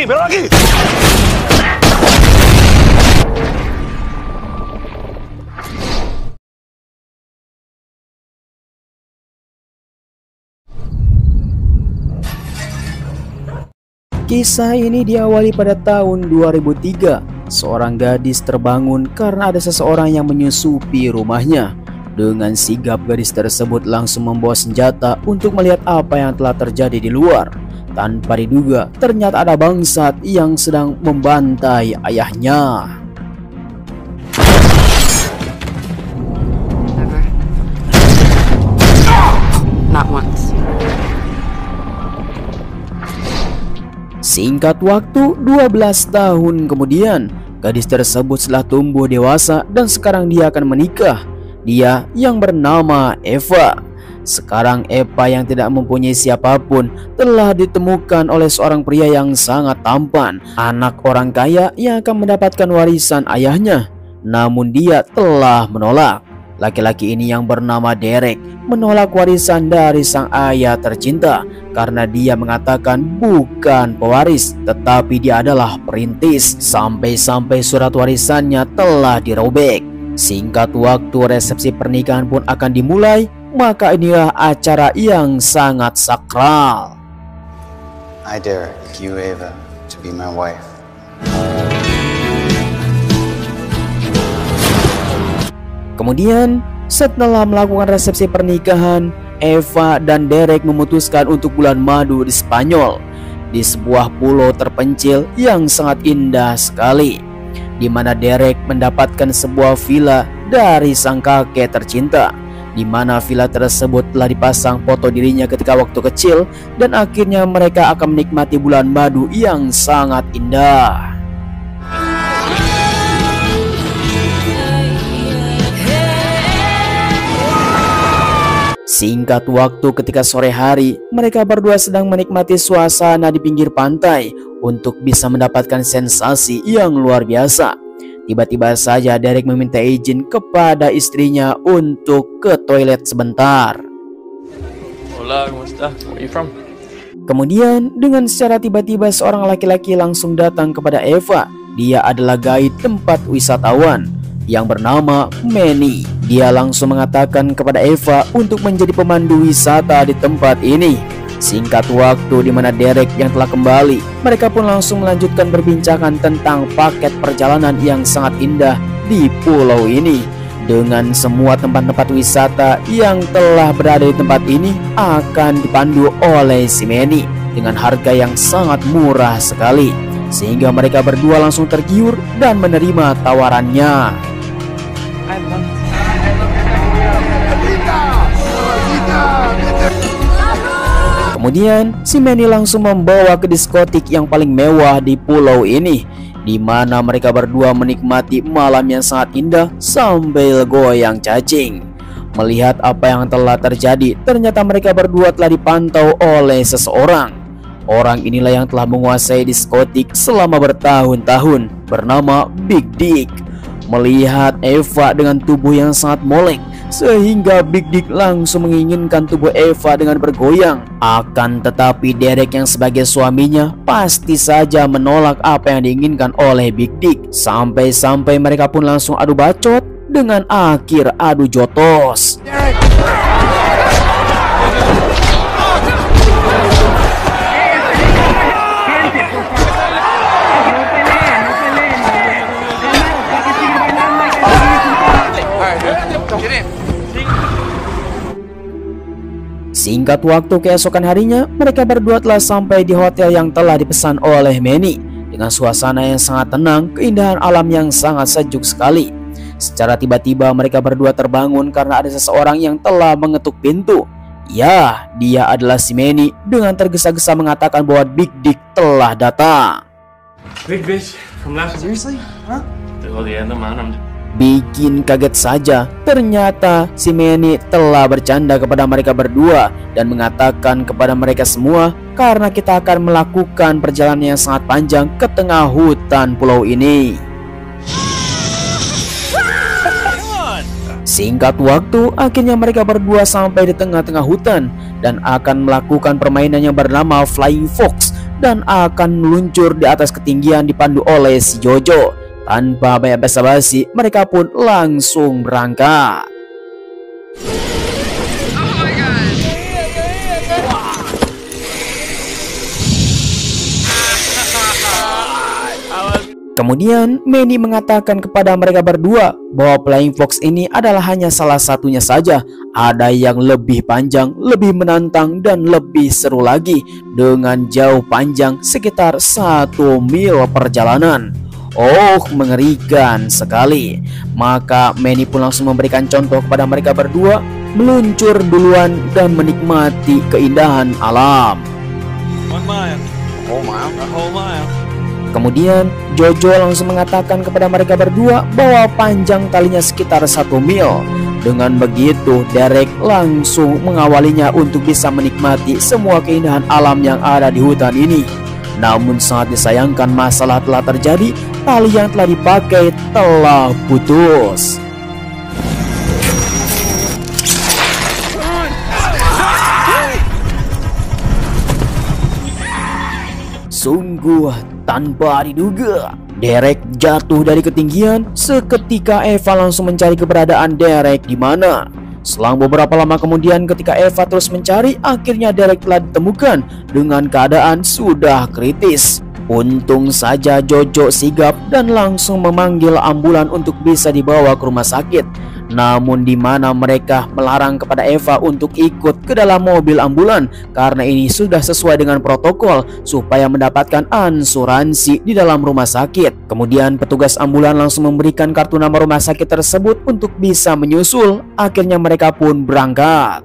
belok lagi. Kisah ini diawali pada tahun 2003. Seorang gadis terbangun karena ada seseorang yang menyusupi rumahnya. Dengan sigap, gadis tersebut langsung membawa senjata untuk melihat apa yang telah terjadi di luar. Tanpa diduga, ternyata ada bangsat yang sedang membantai ayahnya. Never. Not once. Singkat waktu, 12 tahun kemudian, gadis tersebut setelah tumbuh dewasa dan sekarang dia akan menikah. Dia yang bernama Eva. Sekarang Eva yang tidak mempunyai siapapun telah ditemukan oleh seorang pria yang sangat tampan, anak orang kaya yang akan mendapatkan warisan ayahnya. Namun dia telah menolak. Laki-laki ini yang bernama Derek menolak warisan dari sang ayah tercinta karena dia mengatakan bukan pewaris, tetapi dia adalah perintis. Sampai-sampai surat warisannya telah dirobek. Singkat waktu, resepsi pernikahan pun akan dimulai. Maka inilah acara yang sangat sakral. I dare you, Eva, to be my wife. Kemudian, setelah melakukan resepsi pernikahan, Eva dan Derek memutuskan untuk bulan madu di Spanyol, di sebuah pulau terpencil yang sangat indah sekali, di mana Derek mendapatkan sebuah villa dari sang kakek tercinta, di mana villa tersebut telah dipasang foto dirinya ketika waktu kecil, dan akhirnya mereka akan menikmati bulan madu yang sangat indah. Singkat waktu, ketika sore hari, mereka berdua sedang menikmati suasana di pinggir pantai untuk bisa mendapatkan sensasi yang luar biasa. Tiba-tiba saja Derek meminta izin kepada istrinya untuk ke toilet sebentar. Hola, ¿cómo estás? Where are you from? Kemudian dengan secara tiba-tiba seorang laki-laki langsung datang kepada Eva. Dia adalah guide tempat wisatawan yang bernama Manny. Dia langsung mengatakan kepada Eva untuk menjadi pemandu wisata di tempat ini. Singkat waktu, di mana Derek yang telah kembali, mereka pun langsung melanjutkan perbincangan tentang paket perjalanan yang sangat indah di pulau ini. Dengan semua tempat-tempat wisata yang telah berada di tempat ini akan dipandu oleh si Manny dengan harga yang sangat murah sekali, sehingga mereka berdua langsung tergiur dan menerima tawarannya. Kemudian si Manny langsung membawa ke diskotik yang paling mewah di pulau ini, di mana mereka berdua menikmati malam yang sangat indah sambil goyang cacing. Melihat apa yang telah terjadi, ternyata mereka berdua telah dipantau oleh seseorang. Orang inilah yang telah menguasai diskotik selama bertahun-tahun, bernama Big Dick. Melihat Eva dengan tubuh yang sangat molek, sehingga Big Dick langsung menginginkan tubuh Eva dengan bergoyang. Akan tetapi Derek yang sebagai suaminya pasti saja menolak apa yang diinginkan oleh Big Dick. Sampai-sampai mereka pun langsung adu bacot dengan akhir adu jotos. Singkat waktu, keesokan harinya mereka berdua telah sampai di hotel yang telah dipesan oleh Manny. Dengan suasana yang sangat tenang, keindahan alam yang sangat sejuk sekali. Secara tiba-tiba mereka berdua terbangun karena ada seseorang yang telah mengetuk pintu. Ya, dia adalah si Manny dengan tergesa-gesa mengatakan bahwa Big Dick telah datang. Big bitch from last. Seriously? Huh? Bikin kaget saja, ternyata si Manny telah bercanda kepada mereka berdua dan mengatakan kepada mereka semua karena kita akan melakukan perjalanan yang sangat panjang ke tengah hutan pulau ini. Singkat waktu, akhirnya mereka berdua sampai di tengah-tengah hutan dan akan melakukan permainan yang bernama Flying Fox, dan akan meluncur di atas ketinggian dipandu oleh si Jojo. Tanpa banyak basa-basi, mereka pun langsung berangkat. Kemudian Manny mengatakan kepada mereka berdua bahwa Flying Fox ini adalah hanya salah satunya saja. Ada yang lebih panjang, lebih menantang, dan lebih seru lagi dengan jauh panjang sekitar 1 mil perjalanan. Oh, mengerikan sekali. Maka Manny pun langsung memberikan contoh kepada mereka berdua, meluncur duluan dan menikmati keindahan alam. 1 mile. A whole mile. Kemudian Jojo langsung mengatakan kepada mereka berdua bahwa panjang talinya sekitar 1 mil. Dengan begitu Derek langsung mengawalinya untuk bisa menikmati semua keindahan alam yang ada di hutan ini. Namun sangat disayangkan masalah telah terjadi, tali yang telah dipakai telah putus. Sungguh tanpa diduga, Derek jatuh dari ketinggian. Seketika Eva langsung mencari keberadaan Derek di mana. Selang beberapa lama kemudian ketika Eva terus mencari, akhirnya Derek telah ditemukan dengan keadaan sudah kritis. Untung saja Jojo sigap dan langsung memanggil ambulan untuk bisa dibawa ke rumah sakit. Namun di mana mereka melarang kepada Eva untuk ikut ke dalam mobil ambulan karena ini sudah sesuai dengan protokol supaya mendapatkan asuransi di dalam rumah sakit. Kemudian petugas ambulan langsung memberikan kartu nama rumah sakit tersebut untuk bisa menyusul. Akhirnya mereka pun berangkat.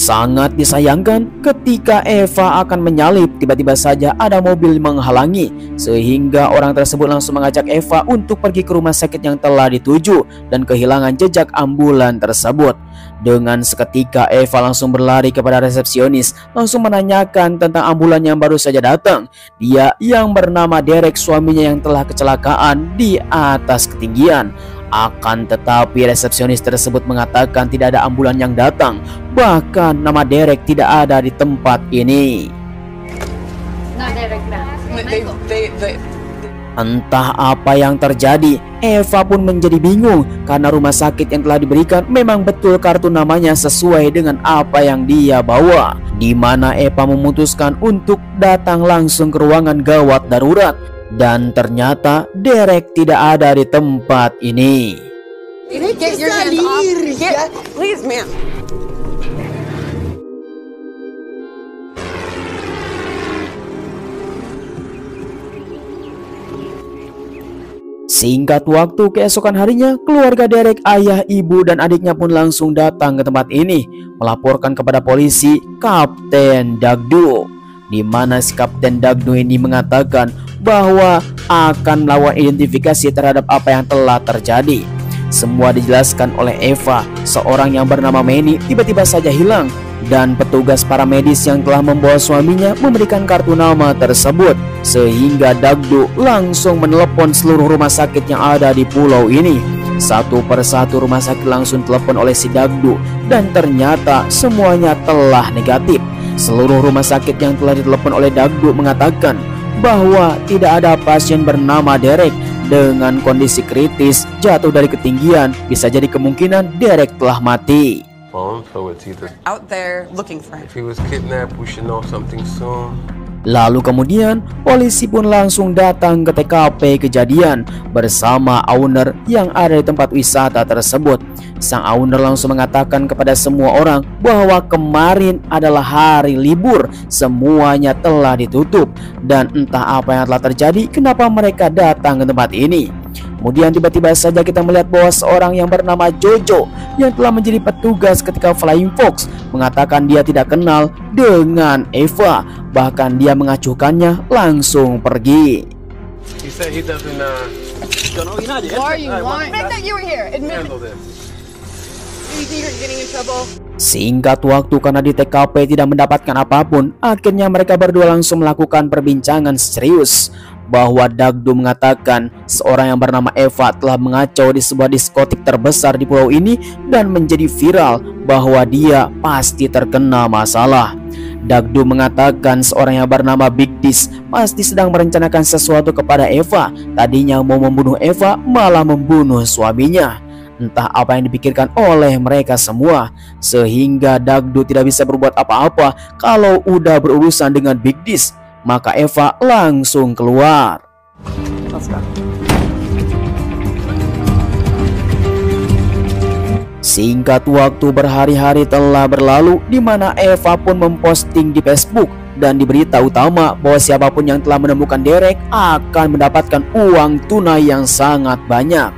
Sangat disayangkan ketika Eva akan menyalip, tiba-tiba saja ada mobil menghalangi sehingga orang tersebut langsung mengajak Eva untuk pergi ke rumah sakit yang telah dituju dan kehilangan jejak ambulan tersebut. Dengan seketika Eva langsung berlari kepada resepsionis, langsung menanyakan tentang ambulan yang baru saja datang. Dia yang bernama Derek, suaminya yang telah kecelakaan di atas ketinggian. Akan tetapi resepsionis tersebut mengatakan tidak ada ambulan yang datang. Bahkan nama Derek tidak ada di tempat ini. Entah apa yang terjadi, Eva pun menjadi bingung karena rumah sakit yang telah diberikan memang betul kartu namanya sesuai dengan apa yang dia bawa. Di mana Eva memutuskan untuk datang langsung ke ruangan gawat darurat. Dan ternyata Derek tidak ada di tempat ini. Get your hands off. Please, ma'am. Singkat waktu keesokan harinya, keluarga Derek, ayah, ibu, dan adiknya pun langsung datang ke tempat ini melaporkan kepada polisi Kapten Dagdu. Di mana si Kapten Dagdu ini mengatakan bahwa akan melakukan identifikasi terhadap apa yang telah terjadi. Semua dijelaskan oleh Eva. Seorang yang bernama Manny tiba-tiba saja hilang dan petugas paramedis yang telah membawa suaminya memberikan kartu nama tersebut, sehingga Dagdu langsung menelepon seluruh rumah sakit yang ada di pulau ini. Satu persatu rumah sakit langsung telepon oleh si Dagdu dan ternyata semuanya telah negatif. Seluruh rumah sakit yang telah ditelepon oleh Dagdu mengatakan bahwa tidak ada pasien bernama Derek dengan kondisi kritis jatuh dari ketinggian. Bisa jadi kemungkinan Derek telah mati. So it's either Out there looking for him. if he was kidnapped, we should know something soon. Lalu kemudian polisi pun langsung datang ke TKP kejadian bersama owner yang ada di tempat wisata tersebut. Sang owner langsung mengatakan kepada semua orang bahwa kemarin adalah hari libur, semuanya telah ditutup dan entah apa yang telah terjadi kenapa mereka datang ke tempat ini. Kemudian tiba-tiba saja kita melihat bahwa seorang yang bernama Jojo yang telah menjadi petugas ketika Flying Fox mengatakan dia tidak kenal dengan Eva. Bahkan dia mengacuhkannya langsung pergi. He said he doesn't Why are you lying? Admit that you were here. Admit handle this. you think you're getting in trouble. Singkat waktu karena di TKP tidak mendapatkan apapun, akhirnya mereka berdua langsung melakukan perbincangan serius. bahwa Dagdo mengatakan seorang yang bernama Eva telah mengacau di sebuah diskotik terbesar di pulau ini dan menjadi viral bahwa dia pasti terkena masalah. Dagdo mengatakan seorang yang bernama Big Dis pasti sedang merencanakan sesuatu kepada Eva. Tadinya mau membunuh Eva, malah membunuh suaminya. Entah apa yang dipikirkan oleh mereka semua, sehingga Dagdo tidak bisa berbuat apa-apa kalau udah berurusan dengan Big Dis. Maka Eva langsung keluar. Singkat waktu berhari-hari telah berlalu di mana Eva pun memposting di Facebook dan di berita utama bahwa siapapun yang telah menemukan Derek akan mendapatkan uang tunai yang sangat banyak.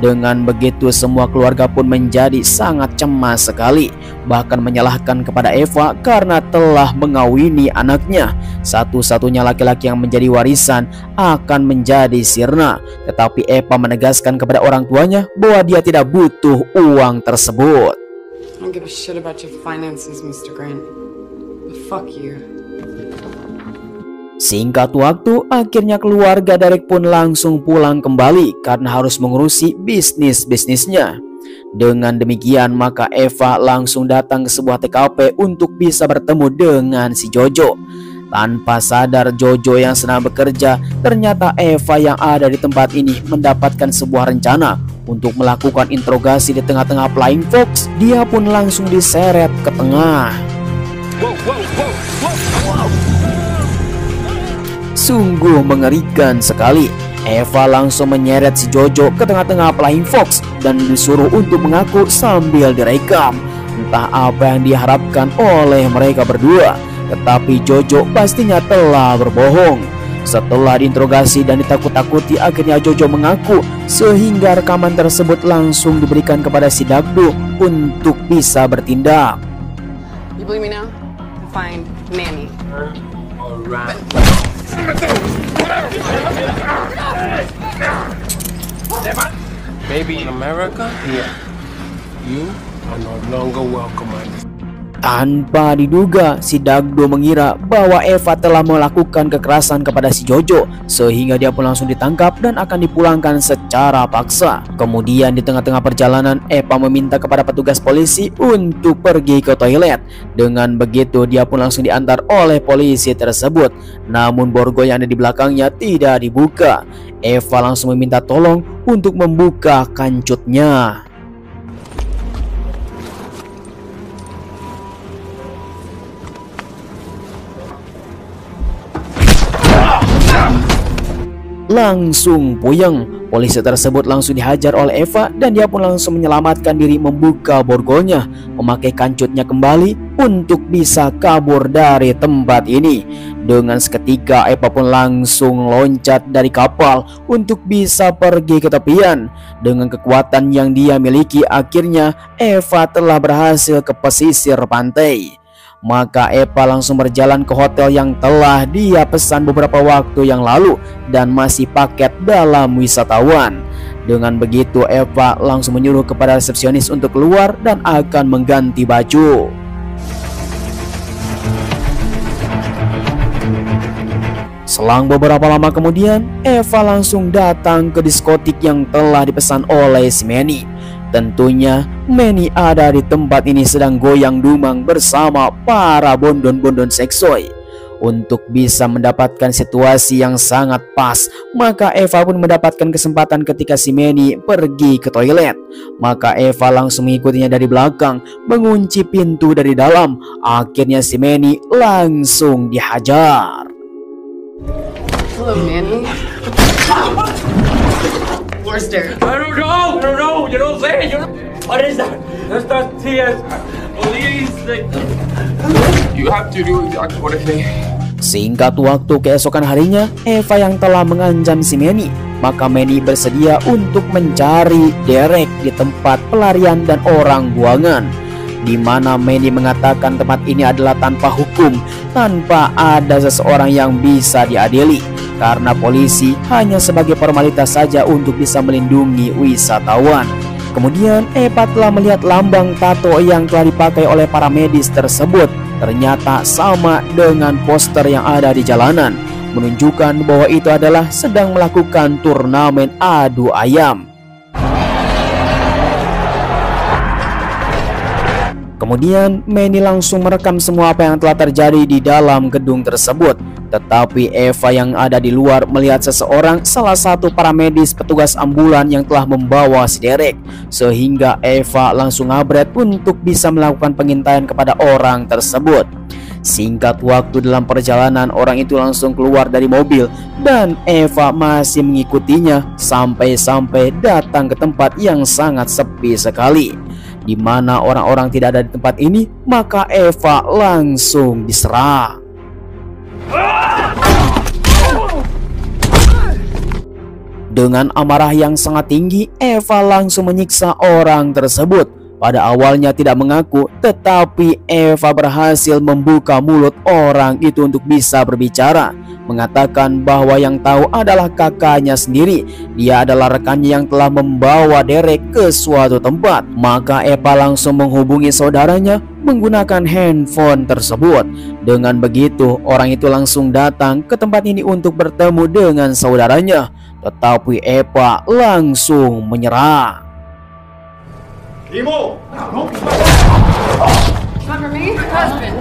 Dengan begitu semua keluarga pun menjadi sangat cemas sekali, bahkan menyalahkan kepada Eva karena telah mengawini anaknya. Satu-satunya laki-laki yang menjadi warisan akan menjadi sirna. Tetapi Eva menegaskan kepada orang tuanya bahwa dia tidak butuh uang tersebut. I don't give a shit about your finances, Mr. Grant. But fuck you. Singkat waktu, akhirnya keluarga Derek pun langsung pulang kembali karena harus mengurusi bisnisnya. Dengan demikian, maka Eva langsung datang ke sebuah TKP untuk bisa bertemu dengan si Jojo. Tanpa sadar Jojo yang sedang bekerja, ternyata Eva yang ada di tempat ini mendapatkan sebuah rencana untuk melakukan interogasi di tengah-tengah Flying Fox. Dia pun langsung diseret ke tengah. Sungguh mengerikan sekali. Eva langsung menyeret si Jojo ke tengah-tengah Flying Fox dan disuruh untuk mengaku sambil direkam. Entah apa yang diharapkan oleh mereka berdua, tetapi Jojo pastinya telah berbohong. Setelah diinterogasi dan ditakut-takuti, akhirnya Jojo mengaku, sehingga rekaman tersebut langsung diberikan kepada si Dagdo untuk bisa bertindak. You believe me now? Find Manny. Alright. Baby in America? Yeah. You are no longer welcome. Tanpa diduga, si Dagdo mengira bahwa Eva telah melakukan kekerasan kepada si Jojo, sehingga dia pun langsung ditangkap dan akan dipulangkan secara paksa. Kemudian di tengah-tengah perjalanan, Eva meminta kepada petugas polisi untuk pergi ke toilet. Dengan begitu, dia pun langsung diantar oleh polisi tersebut. Namun borgol yang ada di belakangnya tidak dibuka. Eva langsung meminta tolong untuk membuka kancutnya. Langsung puyeng, polisi tersebut langsung dihajar oleh Eva dan dia pun langsung menyelamatkan diri membuka borgolnya, memakai kancutnya kembali untuk bisa kabur dari tempat ini. Dengan seketika Eva pun langsung loncat dari kapal untuk bisa pergi ke tepian. Dengan kekuatan yang dia miliki, akhirnya Eva telah berhasil ke pesisir pantai. Maka Eva langsung berjalan ke hotel yang telah dia pesan beberapa waktu yang lalu dan masih paket dalam wisatawan. Dengan begitu Eva langsung menyuruh kepada resepsionis untuk keluar dan akan mengganti baju. Selang beberapa lama kemudian, Eva langsung datang ke diskotik yang telah dipesan oleh si Manny. Tentunya Manny ada di tempat ini sedang goyang dumang bersama para bondon-bondon seksoi. Untuk bisa mendapatkan situasi yang sangat pas, maka Eva pun mendapatkan kesempatan ketika si Manny pergi ke toilet. Maka Eva langsung mengikutinya dari belakang, mengunci pintu dari dalam. Akhirnya si Manny langsung dihajar. Hello, Manny. Where's Derek? I don't know. You don't say. What is that? That's not TS. Police. You have to do exactly what I say. Singkat waktu keesokan harinya, Eva yang telah mengancam si Manny, maka Manny bersedia untuk mencari Derek di tempat pelarian dan orang buangan, di mana Manny mengatakan tempat ini adalah tanpa hukum, tanpa ada seseorang yang bisa diadili, karena polisi hanya sebagai formalitas saja untuk bisa melindungi wisatawan. Kemudian Eva telah melihat lambang tato yang telah dipakai oleh para medis tersebut. Ternyata sama dengan poster yang ada di jalanan. menunjukkan bahwa itu adalah sedang melakukan turnamen adu ayam. Kemudian Manny langsung merekam semua apa yang telah terjadi di dalam gedung tersebut. Tetapi Eva yang ada di luar melihat seseorang, salah satu paramedis petugas ambulan yang telah membawa si Derek. Sehingga Eva langsung ngabret untuk bisa melakukan pengintaian kepada orang tersebut. Singkat waktu dalam perjalanan, orang itu langsung keluar dari mobil dan Eva masih mengikutinya sampai-sampai datang ke tempat yang sangat sepi sekali, di mana orang-orang tidak ada di tempat ini. Maka Eva langsung diserang. Dengan amarah yang sangat tinggi, Eva langsung menyiksa orang tersebut. Pada awalnya tidak mengaku, tetapi Eva berhasil membuka mulut orang itu untuk bisa berbicara, mengatakan bahwa yang tahu adalah kakaknya sendiri. Dia adalah rekannya yang telah membawa Derek ke suatu tempat. Maka Eva langsung menghubungi saudaranya menggunakan handphone tersebut. Dengan begitu, orang itu langsung datang ke tempat ini untuk bertemu dengan saudaranya. Tetapi Eva langsung menyerah. Imo! Remember me? Husband.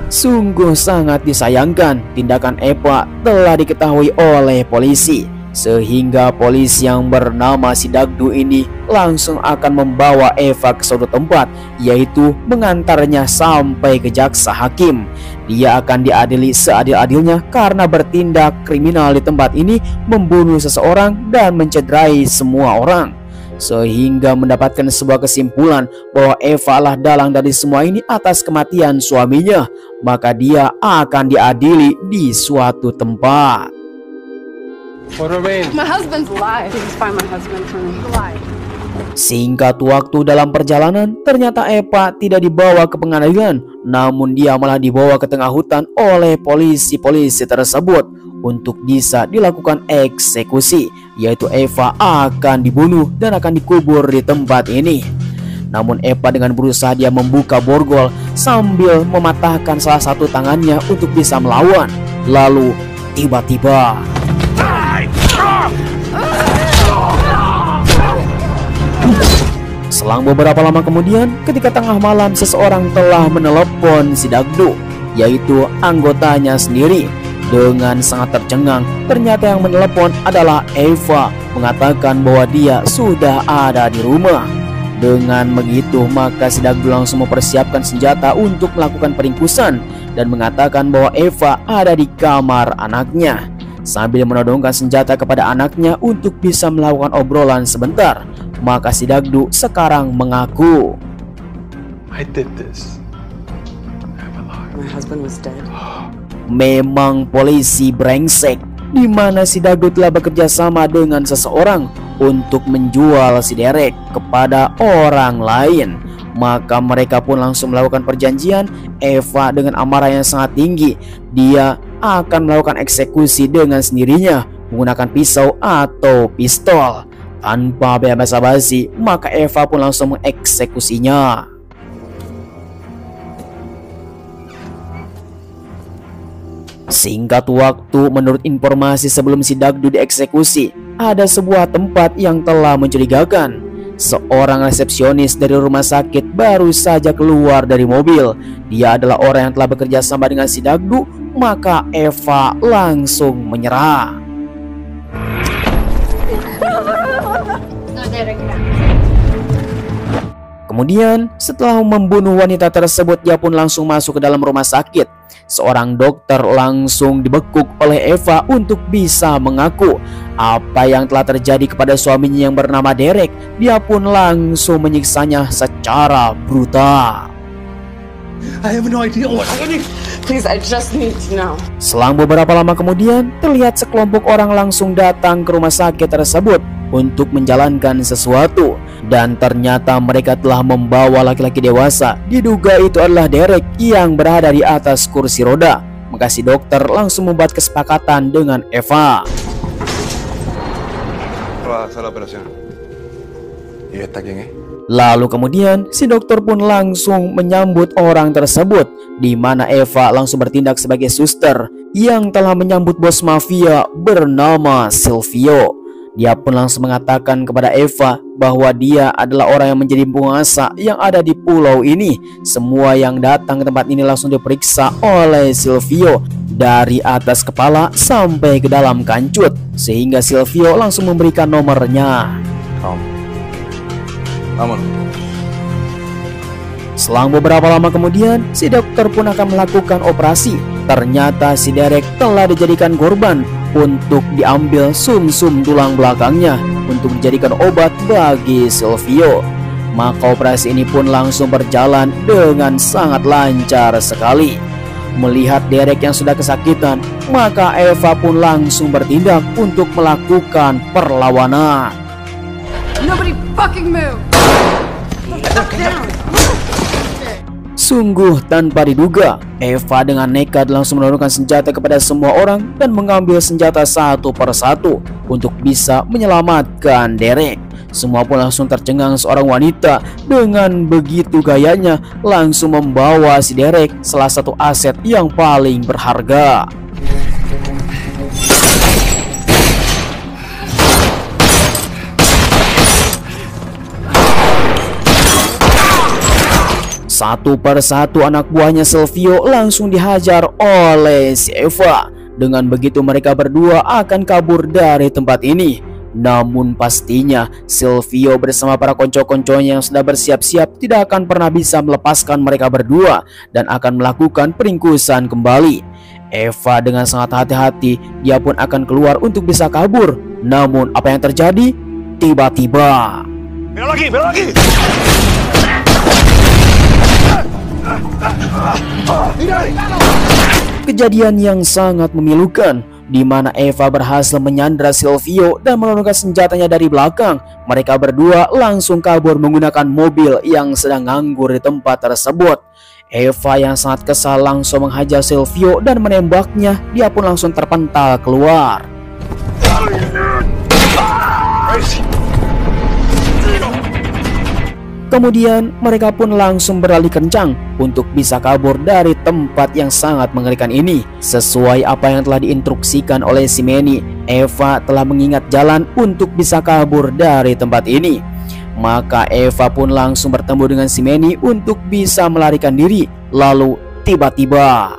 Sungguh sangat disayangkan, tindakan Eva telah diketahui oleh polisi, sehingga polisi yang bernama si Dagdu ini langsung akan membawa Eva ke suatu tempat, yaitu mengantarnya sampai ke jaksa hakim. Dia akan diadili seadil-adilnya karena bertindak kriminal di tempat ini, membunuh seseorang dan mencederai semua orang, sehingga mendapatkan sebuah kesimpulan bahwa Eva lah dalang dari semua ini atas kematian suaminya. Maka dia akan diadili di suatu tempat. What remains? My husband's alive. Please find my husband for me. Alive. Singkat waktu dalam perjalanan, ternyata Eva tidak dibawa ke pengadilan, namun dia malah dibawa ke tengah hutan oleh polisi-polisi tersebut untuk bisa dilakukan eksekusi, yaitu Eva akan dibunuh dan akan dikubur di tempat ini. Namun Eva dengan berusaha dia membuka borgol sambil mematahkan salah satu tangannya untuk bisa melawan. Lalu tiba-tiba selang beberapa lama kemudian, ketika tengah malam seseorang telah menelepon si Dagdu, yaitu anggotanya sendiri. Dengan sangat tercengang, ternyata yang menelepon adalah Eva, mengatakan bahwa dia sudah ada di rumah. Dengan begitu, maka si Dagdu langsung mempersiapkan senjata untuk melakukan peringkusan dan mengatakan bahwa Eva ada di kamar anaknya, sambil menodongkan senjata kepada anaknya untuk bisa melakukan obrolan sebentar. Maka si Dagdu sekarang mengaku, I did this. My husband was dead. memang polisi brengsek, di mana si Dagdu telah bekerja sama dengan seseorang untuk menjual si Derek kepada orang lain. Maka mereka pun langsung melakukan perjanjian. Eva dengan amarah yang sangat tinggi, dia akan melakukan eksekusi dengan sendirinya menggunakan pisau atau pistol. Tanpa basa-basi, maka Eva pun langsung mengeksekusinya. Singkat waktu, menurut informasi sebelum si Dagdu dieksekusi, ada sebuah tempat yang telah mencurigakan. Seorang resepsionis dari rumah sakit baru saja keluar dari mobil. Dia adalah orang yang telah bekerja sama dengan si Dagdu. Maka Eva langsung menyerah. Kemudian setelah membunuh wanita tersebut, dia pun langsung masuk ke dalam rumah sakit. Seorang dokter langsung dibekuk oleh Eva untuk bisa mengaku apa yang telah terjadi kepada suaminya yang bernama Derek. Dia pun langsung menyiksanya secara brutal. I have no idea what I need. Please, I just need to know. Selang beberapa lama kemudian, terlihat sekelompok orang langsung datang ke rumah sakit tersebut untuk menjalankan sesuatu. Dan ternyata mereka telah membawa laki-laki dewasa. Diduga itu adalah Derek yang berada di atas kursi roda. Maka si dokter langsung membuat kesepakatan dengan Eva. Vas a la operación. ¿Y esta quién es? Lalu kemudian si dokter pun langsung menyambut orang tersebut, di mana Eva langsung bertindak sebagai suster yang telah menyambut bos mafia bernama Silvio. Dia pun langsung mengatakan kepada Eva bahwa dia adalah orang yang menjadi penguasa yang ada di pulau ini. Semua yang datang ke tempat ini langsung diperiksa oleh Silvio dari atas kepala sampai ke dalam kancut, sehingga Silvio langsung memberikan nomornya. Selang beberapa lama kemudian, si dokter pun akan melakukan operasi. Ternyata si Derek telah dijadikan korban untuk diambil sumsum tulang belakangnya untuk dijadikan obat bagi Silvio. Maka operasi ini pun langsung berjalan dengan sangat lancar sekali. Melihat Derek yang sudah kesakitan, maka Eva pun langsung bertindak untuk melakukan perlawanan. Nobody fucking move. Sungguh tanpa diduga, Eva dengan nekat langsung menurunkan senjata kepada semua orang dan mengambil senjata satu persatu untuk bisa menyelamatkan Derek. Semua pun langsung tercengang seorang wanita dengan begitu gayanya langsung membawa si Derek, salah satu aset yang paling berharga. Satu persatu anak buahnya Silvio langsung dihajar oleh si Eva. Dengan begitu mereka berdua akan kabur dari tempat ini. Namun pastinya Silvio bersama para konco-konconya yang sudah bersiap-siap tidak akan pernah bisa melepaskan mereka berdua dan akan melakukan peringkusan kembali. Eva dengan sangat hati-hati, dia pun akan keluar untuk bisa kabur. Namun apa yang terjadi? Tiba-tiba Belok lagi. kejadian yang sangat memilukan, di mana Eva berhasil menyandra Silvio dan menurunkan senjatanya dari belakang. Mereka berdua langsung kabur menggunakan mobil yang sedang nganggur di tempat tersebut. Eva yang sangat kesal langsung menghajar Silvio dan menembaknya. Dia pun langsung terpental keluar. Kemudian mereka pun langsung berlari kencang untuk bisa kabur dari tempat yang sangat mengerikan ini. Sesuai apa yang telah diinstruksikan oleh si Manny, Eva telah mengingat jalan untuk bisa kabur dari tempat ini. Maka Eva pun langsung bertemu dengan si Manny untuk bisa melarikan diri. Lalu tiba-tiba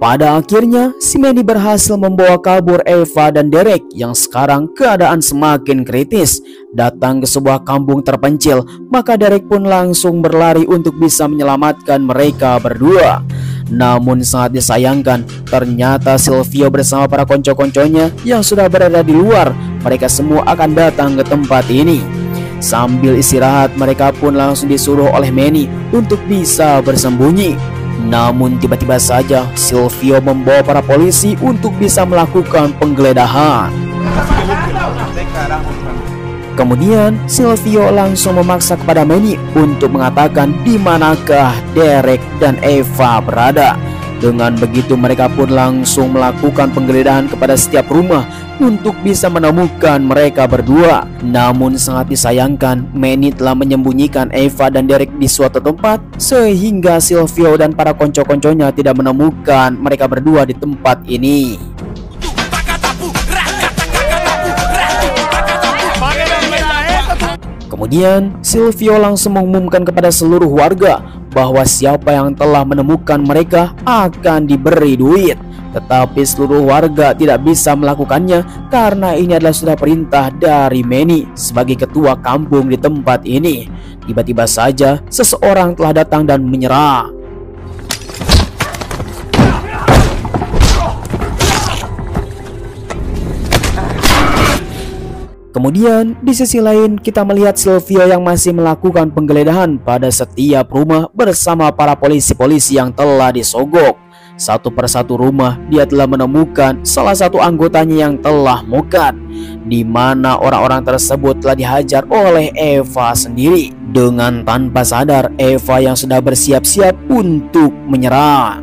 pada akhirnya, si Manny berhasil membawa kabur Eva dan Derek yang sekarang keadaan semakin kritis. Datang ke sebuah kampung terpencil, maka Derek pun langsung berlari untuk bisa menyelamatkan mereka berdua. Namun sangat disayangkan, ternyata Silvio bersama para konco-konconya yang sudah berada di luar, mereka semua akan datang ke tempat ini. Sambil istirahat, mereka pun langsung disuruh oleh Manny untuk bisa bersembunyi. Namun tiba-tiba saja Silvio membawa para polisi untuk bisa melakukan penggeledahan. Kemudian Silvio langsung memaksa kepada Manny untuk mengatakan di manakah Derek dan Eva berada. Dengan begitu mereka pun langsung melakukan penggeledahan kepada setiap rumah untuk bisa menemukan mereka berdua. Namun sangat disayangkan, Manny telah menyembunyikan Eva dan Derek di suatu tempat sehingga Silvio dan para konco-konconya tidak menemukan mereka berdua di tempat ini. Kemudian Silvio langsung mengumumkan kepada seluruh warga bahwa siapa yang telah menemukan mereka akan diberi duit. Tetapi seluruh warga tidak bisa melakukannya karena ini adalah sudah perintah dari Manny sebagai ketua kampung di tempat ini. Tiba-tiba saja seseorang telah datang dan menyerang. Kemudian di sisi lain kita melihat Silvio yang masih melakukan penggeledahan pada setiap rumah bersama para polisi-polisi yang telah disogok. Satu persatu rumah dia telah menemukan salah satu anggotanya yang telah mokat, di mana orang-orang tersebut telah dihajar oleh Eva sendiri. Dengan tanpa sadar, Eva yang sudah bersiap-siap untuk menyerang.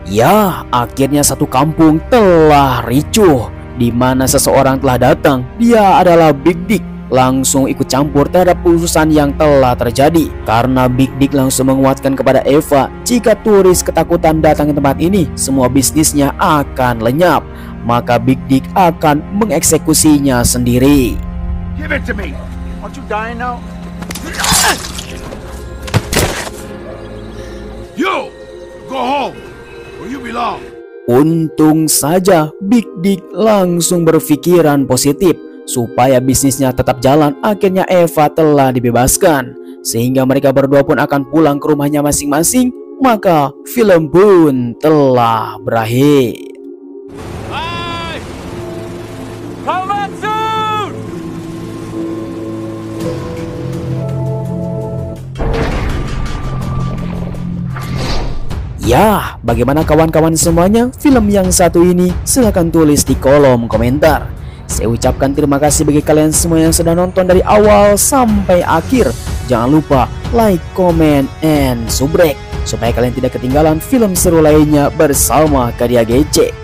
Ya, akhirnya satu kampung telah ricuh, di mana seseorang telah datang. Dia adalah Big Dick, langsung ikut campur terhadap urusan yang telah terjadi. Karena Big Dick langsung menguatkan kepada Eva, jika turis ketakutan datang ke tempat ini, semua bisnisnya akan lenyap. Maka Big Dick akan mengeksekusinya sendiri. Give it to me. Aren't you dying now? You go home. You belong. Untung saja Big Dick langsung berpikiran positif supaya bisnisnya tetap jalan. Akhirnya Eva telah dibebaskan, sehingga mereka berdua pun akan pulang ke rumahnya masing-masing. Maka film pun telah berakhir. Hey! Come back soon! Ya, bagaimana kawan-kawan semuanya film yang satu ini? Silahkan tulis di kolom komentar. Saya ucapkan terima kasih bagi kalian semua yang sudah nonton dari awal sampai akhir. Jangan lupa like, comment, and subscribe supaya kalian tidak ketinggalan film seru lainnya bersama Karya GC.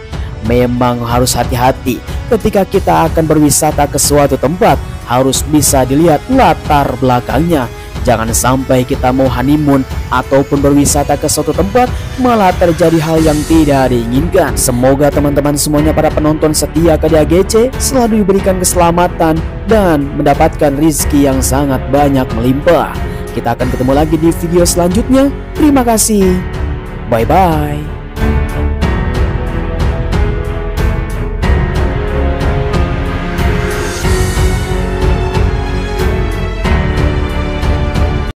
Memang harus hati-hati ketika kita akan berwisata ke suatu tempat, harus bisa dilihat latar belakangnya. Jangan sampai kita mau honeymoon ataupun berwisata ke suatu tempat malah terjadi hal yang tidak diinginkan. Semoga teman-teman semuanya, para penonton setia Karya GC, selalu diberikan keselamatan dan mendapatkan rizki yang sangat banyak melimpah. Kita akan ketemu lagi di video selanjutnya. Terima kasih. Bye-bye.